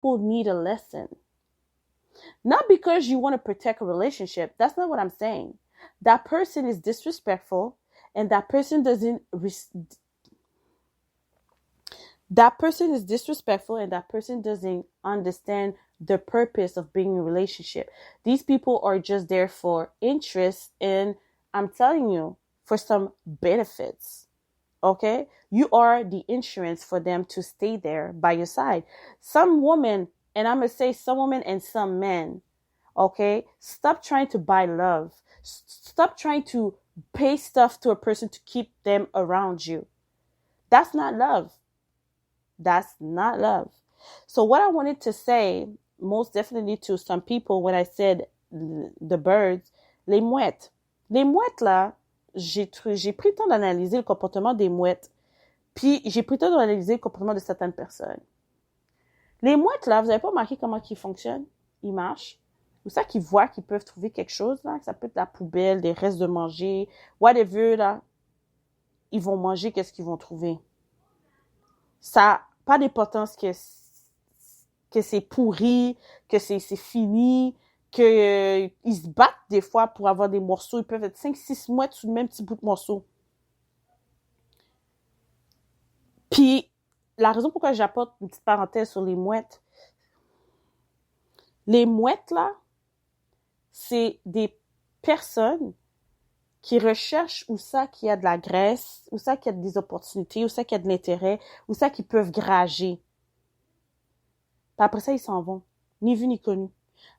people need a lesson. Not because you want to protect a relationship. That's not what I'm saying. That person is disrespectful and that person is disrespectful and that person doesn't understand the purpose of being in a relationship. These people are just there for interest and I'm telling you, for some benefits. Okay? You are the insurance for them to stay there by your side. Some women, and I'm going to say some women and some men, okay? Stop trying to buy love. Stop trying to pay stuff to a person to keep them around you. That's not love. That's not love. So what I wanted to say, most definitely to some people when I said the birds, les mouettes. Les mouettes, là, j'ai pris le temps d'analyser le comportement des mouettes. Puis j'ai pris le temps d'analyser le comportement de certaines personnes. Les mouettes, là, vous n'avez pas remarqué comment ils fonctionnent? Ils marchent. Ou ça qu'ils voient qu'ils peuvent trouver quelque chose, là, que ça peut être la poubelle, des restes de manger, whatever, là. Ils vont manger, qu'est-ce qu'ils vont trouver? Ça n'a pas d'importance que c'est pourri, que c'est fini, que ils se battent des fois pour avoir des morceaux. Ils peuvent être 5-6 mouettes sur le même petit bout de morceau. Puis, la raison pourquoi j'apporte une petite parenthèse sur les mouettes, là, c'est des personnes qui recherchent où ça qu'il y a de la graisse, où ça qu'il y a des opportunités, où ça qu'il y a de l'intérêt, où ça qu'ils peuvent grager. Puis après ça, ils s'en vont. Ni vu ni connu.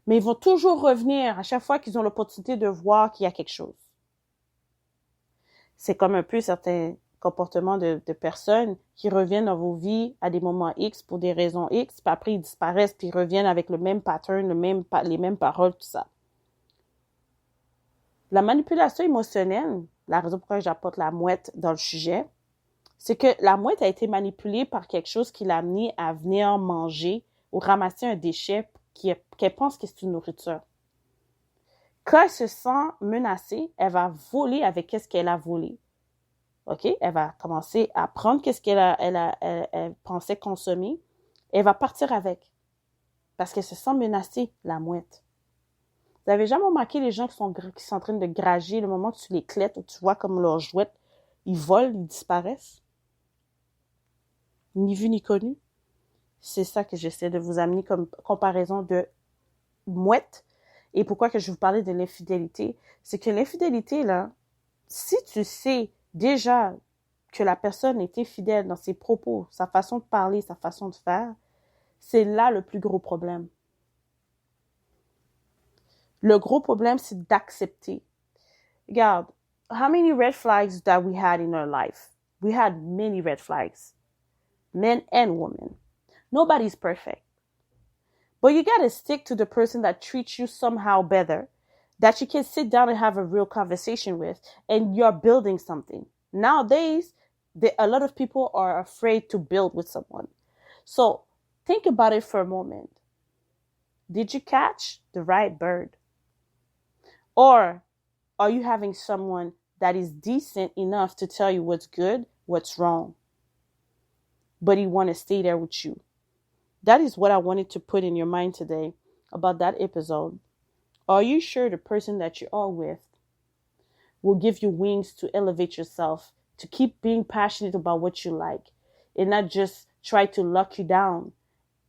Mais ils vont toujours revenir à chaque fois qu'ils ont l'opportunité de voir qu'il y a quelque chose. C'est comme un peu certains comportements de personnes qui reviennent dans vos vies à des moments X pour des raisons X, puis après ils disparaissent, puis ils reviennent avec le même pattern, les mêmes paroles, tout ça. La manipulation émotionnelle, la raison pourquoi j'apporte la mouette dans le sujet, c'est que la mouette a été manipulée par quelque chose qui l'a amenée à venir manger ou ramasser un déchet qu'elle pense que c'est une nourriture. Quand elle se sent menacée, elle va voler avec ce qu'elle a volé. OK? Elle va commencer à prendre ce qu'elle pensait consommer. Elle va partir avec. Parce qu'elle se sent menacée, la mouette. Vous avez jamais remarqué les gens qui sont en train de grager le moment que tu les clètes ou tu vois comme leurs jouettes, ils volent, ils disparaissent? Ni vu ni connu. C'est ça que j'essaie de vous amener comme comparaison de mouette. Et pourquoi que je vous parlais de l'infidélité? C'est que l'infidélité, là, si tu sais déjà que la personne était fidèle dans ses propos, sa façon de parler, sa façon de faire, c'est là le plus gros problème. Le gros problème, c'est d'accepter. Regarde, how many red flags that we had in our life? We had many red flags. Men and women. Nobody's perfect. But you gotta stick to the person that treats you somehow better, that you can sit down and have a real conversation with, and you're building something. Nowadays, a lot of people are afraid to build with someone. So think about it for a moment. Did you catch the right bird? Or are you having someone that is decent enough to tell you what's good, what's wrong, but he want to stay there with you? That is what I wanted to put in your mind today about that episode. Are you sure the person that you are with will give you wings to elevate yourself, to keep being passionate about what you like, and not just try to lock you down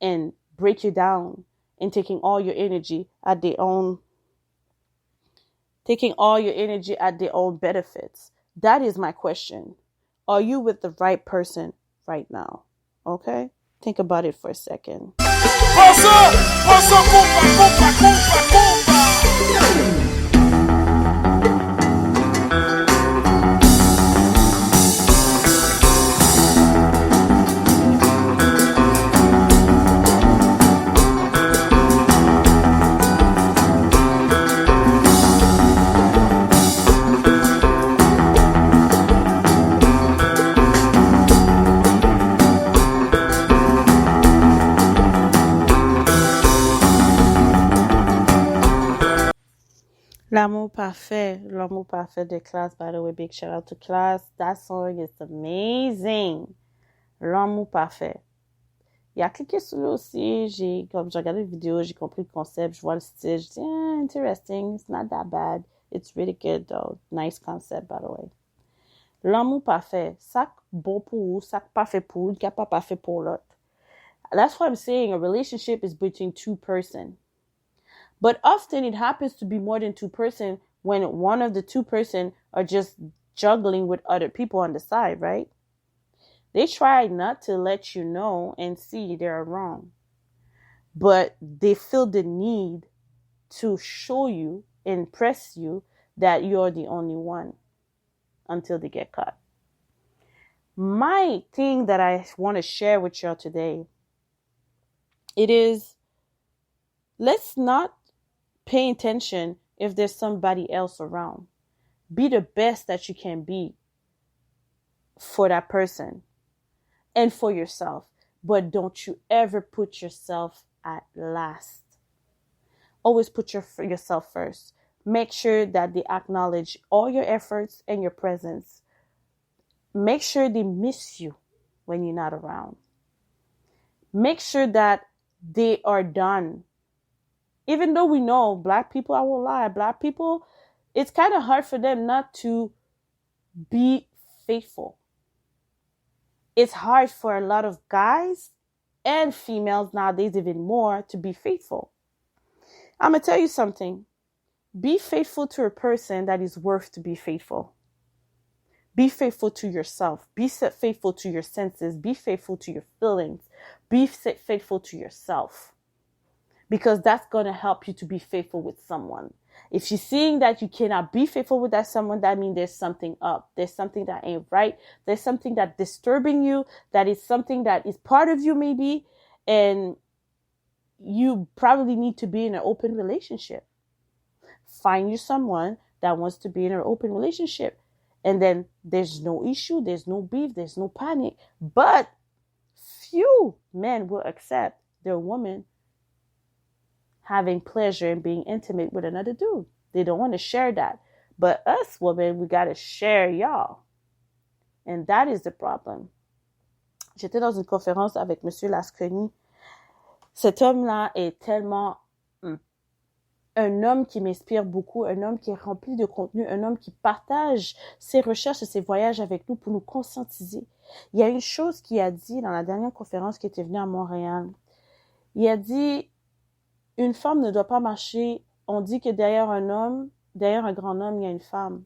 and break you down and taking all your energy at their own benefits? That is my question. Are you with the right person right now? Okay? Think about it for a second. L'amour parfait de Class. By the way, big shout out to Class. That song is amazing. L'amour parfait. Il a cliqué sur lui aussi, comme j'ai regardé la vidéo, j'ai compris le concept, je vois le style, je dis, interesting, it's not that bad, it's really good though, nice concept by the way. L'amour parfait, ça bon pour vous, ça pas fait pour vous, pas parfait pour l'autre. That's what I'm saying, a relationship is between two persons. But often it happens to be more than two persons when one of the two persons are just juggling with other people on the side, right? They try not to let you know and see they're wrong. But they feel the need to show you, impress you, that you're the only one until they get caught. My thing that I want to share with y'all today, it is, let's not pay attention if there's somebody else around. Be the best that you can be for that person and for yourself. But don't you ever put yourself at last. Always put yourself first. Make sure that they acknowledge all your efforts and your presence. Make sure they miss you when you're not around. Make sure that they are done. Even though we know Black people, I won't lie, Black people, it's kind of hard for them not to be faithful. It's hard for a lot of guys and females nowadays even more to be faithful. I'm going to tell you something. Be faithful to a person that is worth to be faithful. Be faithful to yourself. Be faithful to your senses. Be faithful to your feelings. Be faithful to yourself. Because that's going to help you to be faithful with someone. If you're seeing that you cannot be faithful with that someone, that means there's something up. There's something that ain't right. There's something that's disturbing you. That is something that is part of you maybe. And you probably need to be in an open relationship. Find you someone that wants to be in an open relationship. And then there's no issue. There's no beef. There's no panic. But few men will accept their woman having pleasure and being intimate with another dude. They don't want to share that. But us women, we got to share y'all. And that is the problem. J'étais dans une conférence avec Monsieur Lasconi. Cet homme-là est tellement un homme qui m'inspire beaucoup, un homme qui est rempli de contenu, un homme qui partage ses recherches et ses voyages avec nous pour nous conscientiser. Il y a une chose qu'il a dit dans la dernière conférence qui était venue à Montréal. Il a dit, une femme ne doit pas marcher. On dit que derrière un homme, derrière un grand homme, il y a une femme.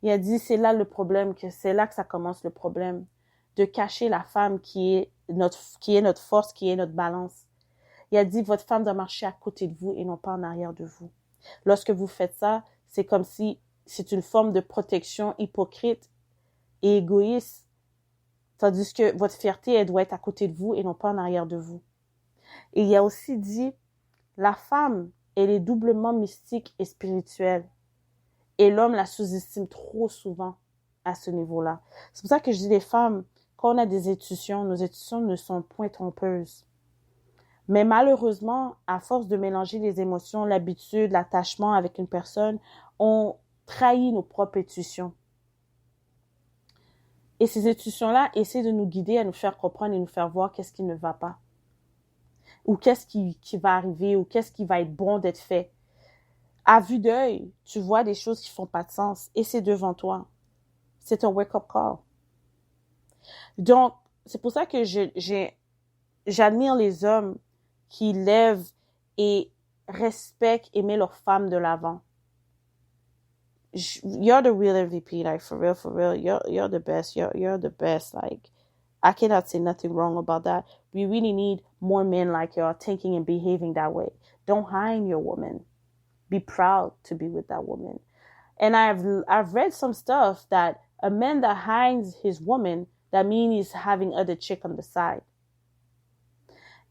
Il a dit, c'est là le problème, que c'est là que ça commence le problème. De cacher la femme qui est notre force, qui est notre balance. Il a dit, votre femme doit marcher à côté de vous et non pas en arrière de vous. Lorsque vous faites ça, c'est comme si c'est une forme de protection hypocrite et égoïste. Tandis que votre fierté, elle doit être à côté de vous et non pas en arrière de vous. Et il a aussi dit, la femme, elle est doublement mystique et spirituelle. Et l'homme la sous-estime trop souvent à ce niveau-là. C'est pour ça que je dis les femmes, quand on a des intuitions, nos intuitions ne sont point trompeuses. Mais malheureusement, à force de mélanger les émotions, l'habitude, l'attachement avec une personne, on trahit nos propres intuitions. Et ces intuitions-là essaient de nous guider, à nous faire comprendre et nous faire voir qu'est-ce qui ne va pas. Ou qu'est-ce qui va arriver, ou qu'est-ce qui va être bon d'être fait. À vue d'œil, tu vois des choses qui font pas de sens et c'est devant toi. C'est un wake-up call. Donc, c'est pour ça que j'admire les hommes qui lèvent et respectent et mettent leurs femmes de l'avant. You're the real MVP, like for real. You're the best. You're the best. Like, I cannot say nothing wrong about that. We really need more men like you are thinking and behaving that way. Don't hide your woman. Be proud to be with that woman. And I've read some stuff that a man that hides his woman, that means he's having other chick on the side.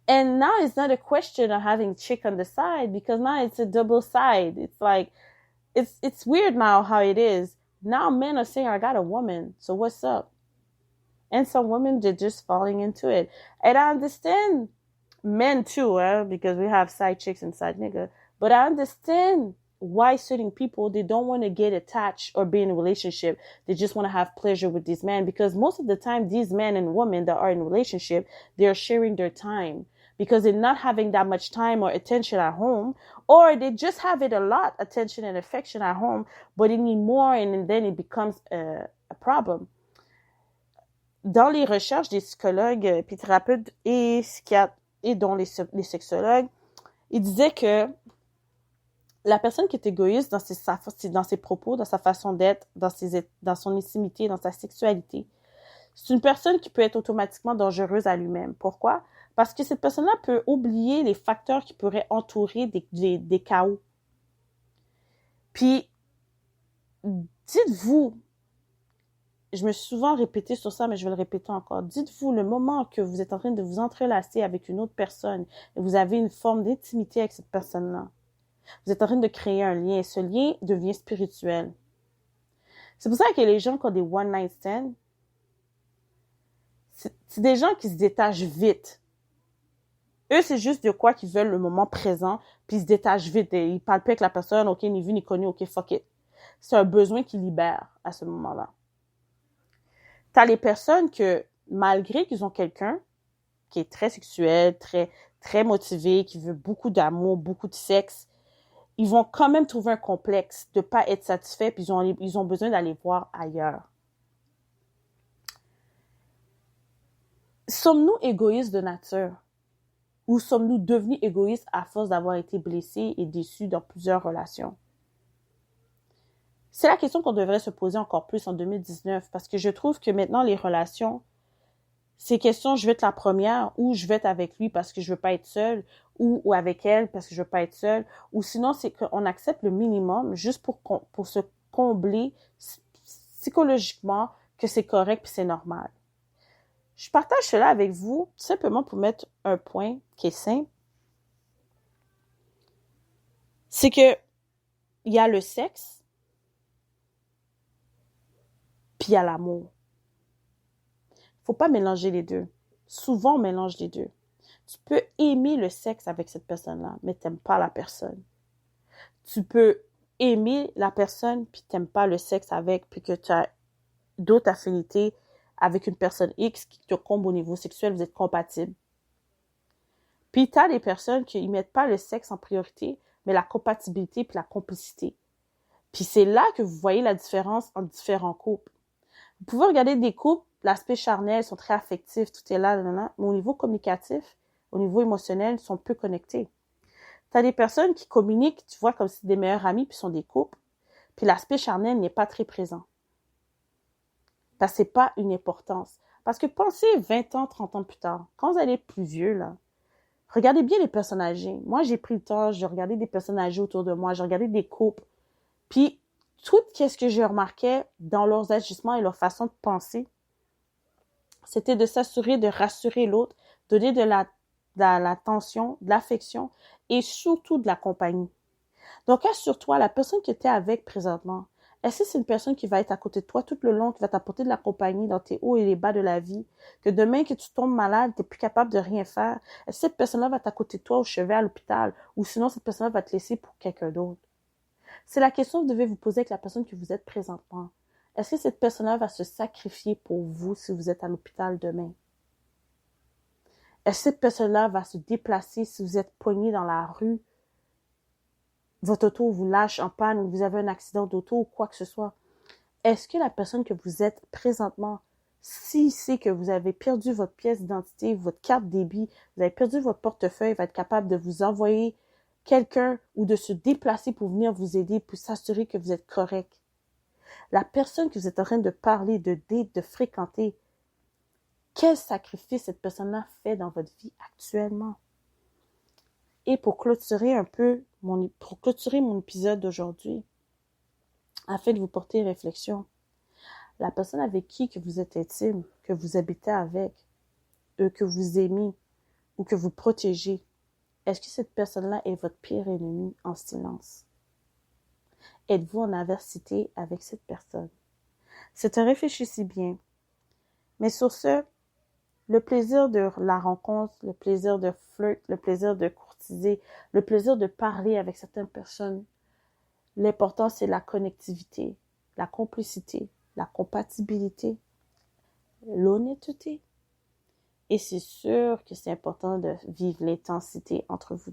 And now it's not a question of having chick on the side, because now it's a double side. It's like, it's weird now how it is. Now men are saying, I got a woman, so what's up? And some women, they're just falling into it. And I understand men too, because we have side chicks and side nigga. But I understand why certain people, they don't want to get attached or be in a relationship. They just want to have pleasure with these men, because most of the time, these men and women that are in a relationship, they're sharing their time because they're not having that much time or attention at home, or they just have it a lot, attention and affection at home, but they need more, and then it becomes a problem. Dans les recherches des psychologues, puis thérapeutes et psychiatres, et dont les sexologues, ils disaient que la personne qui est égoïste dans ses propos, dans sa façon d'être, dans son intimité, dans sa sexualité, c'est une personne qui peut être automatiquement dangereuse à lui-même. Pourquoi? Parce que cette personne-là peut oublier les facteurs qui pourraient entourer des chaos. Puis, dites-vous, je me suis souvent répété sur ça, mais je vais le répéter encore. Dites-vous, le moment que vous êtes en train de vous entrelacer avec une autre personne et vous avez une forme d'intimité avec cette personne-là, vous êtes en train de créer un lien et ce lien devient spirituel. C'est pour ça que les gens qui ont des one-night stands, c'est des gens qui se détachent vite. Eux, c'est juste de quoi qu'ils veulent le moment présent, puis ils se détachent vite. Et ils parlent plus avec la personne, ok, ni vu ni connu, ok, fuck it. C'est un besoin qu'ils libèrent à ce moment-là. T'as les personnes que, malgré qu'ils ont quelqu'un qui est très sexuel, très motivé, qui veut beaucoup d'amour, beaucoup de sexe, ils vont quand même trouver un complexe de pas être satisfaits, puis ils ont besoin d'aller voir ailleurs. Sommes-nous égoïstes de nature? Ou sommes-nous devenus égoïstes à force d'avoir été blessés et déçus dans plusieurs relations? C'est la question qu'on devrait se poser encore plus en 2019, parce que je trouve que maintenant, les relations, c'est question, je vais être la première, ou je vais être avec lui parce que je veux pas être seule, ou avec elle parce que je veux pas être seule, ou sinon, c'est qu'on accepte le minimum juste pour se combler psychologiquement que c'est correct puis c'est normal. Je partage cela avec vous simplement pour mettre un point qui est simple. C'est que il y a le sexe, puis il y a l'amour. Faut pas mélanger les deux. Souvent, on mélange les deux. Tu peux aimer le sexe avec cette personne-là, mais t'aimes pas la personne. Tu peux aimer la personne, puis t'aimes pas le sexe avec, puis que tu as d'autres affinités avec une personne X qui te comble au niveau sexuel, vous êtes compatibles. Puis t'as des personnes qui mettent pas le sexe en priorité, mais la compatibilité puis la complicité. Puis c'est là que vous voyez la différence entre différents couples. Vous pouvez regarder des couples, l'aspect charnel, ils sont très affectifs, tout est là, mais au niveau communicatif, au niveau émotionnel, ils sont peu connectés. T'as des personnes qui communiquent, tu vois, comme si des meilleurs amis, puis sont des couples, puis l'aspect charnel n'est pas très présent. Parce que c'est pas une importance. Parce que pensez 20 ans, 30 ans plus tard, quand vous allez être plus vieux, là, regardez bien les personnes âgées. Moi, j'ai pris le temps, j'ai regardé des personnes âgées autour de moi, j'ai regardé des couples. Puis, tout ce que j'ai remarqué dans leurs agissements et leur façon de penser, c'était de s'assurer de rassurer l'autre, donner de l'attention, de l'affection et surtout de la compagnie. Donc, assure-toi, la personne que tu es avec présentement, est-ce que c'est une personne qui va être à côté de toi tout le long, qui va t'apporter de la compagnie dans tes hauts et les bas de la vie, que demain que tu tombes malade, tu n'es plus capable de rien faire, est-ce que cette personne-là va être à côté de toi au chevet à l'hôpital, ou sinon cette personne-là va te laisser pour quelqu'un d'autre? C'est la question que vous devez vous poser avec la personne que vous êtes présentement. Est-ce que cette personne-là va se sacrifier pour vous si vous êtes à l'hôpital demain? Est-ce que cette personne-là va se déplacer si vous êtes pogné dans la rue, votre auto vous lâche en panne ou vous avez un accident d'auto ou quoi que ce soit? Est-ce que la personne que vous êtes présentement, si c'est que vous avez perdu votre pièce d'identité, votre carte débit, vous avez perdu votre portefeuille, va être capable de vous envoyer quelqu'un ou de se déplacer pour venir vous aider, pour s'assurer que vous êtes correct? La personne que vous êtes en train de parler, de date, de fréquenter, quel sacrifice cette personne-là fait dans votre vie actuellement? Et pour clôturer mon épisode d'aujourd'hui, afin de vous porter réflexion, la personne avec qui que vous êtes intime, que vous habitez avec, que vous aimez ou que vous protégez, est-ce que cette personne-là est votre pire ennemi en silence? Êtes-vous en adversité avec cette personne? C'est un réfléchissez bien. Mais sur ce, le plaisir de la rencontre, le plaisir de flirt, le plaisir de courtiser, le plaisir de parler avec certaines personnes, L'important, c'est la connectivité, la complicité, la compatibilité, l'honnêteté. Et c'est sûr que c'est important de vivre l'intensité entre vous.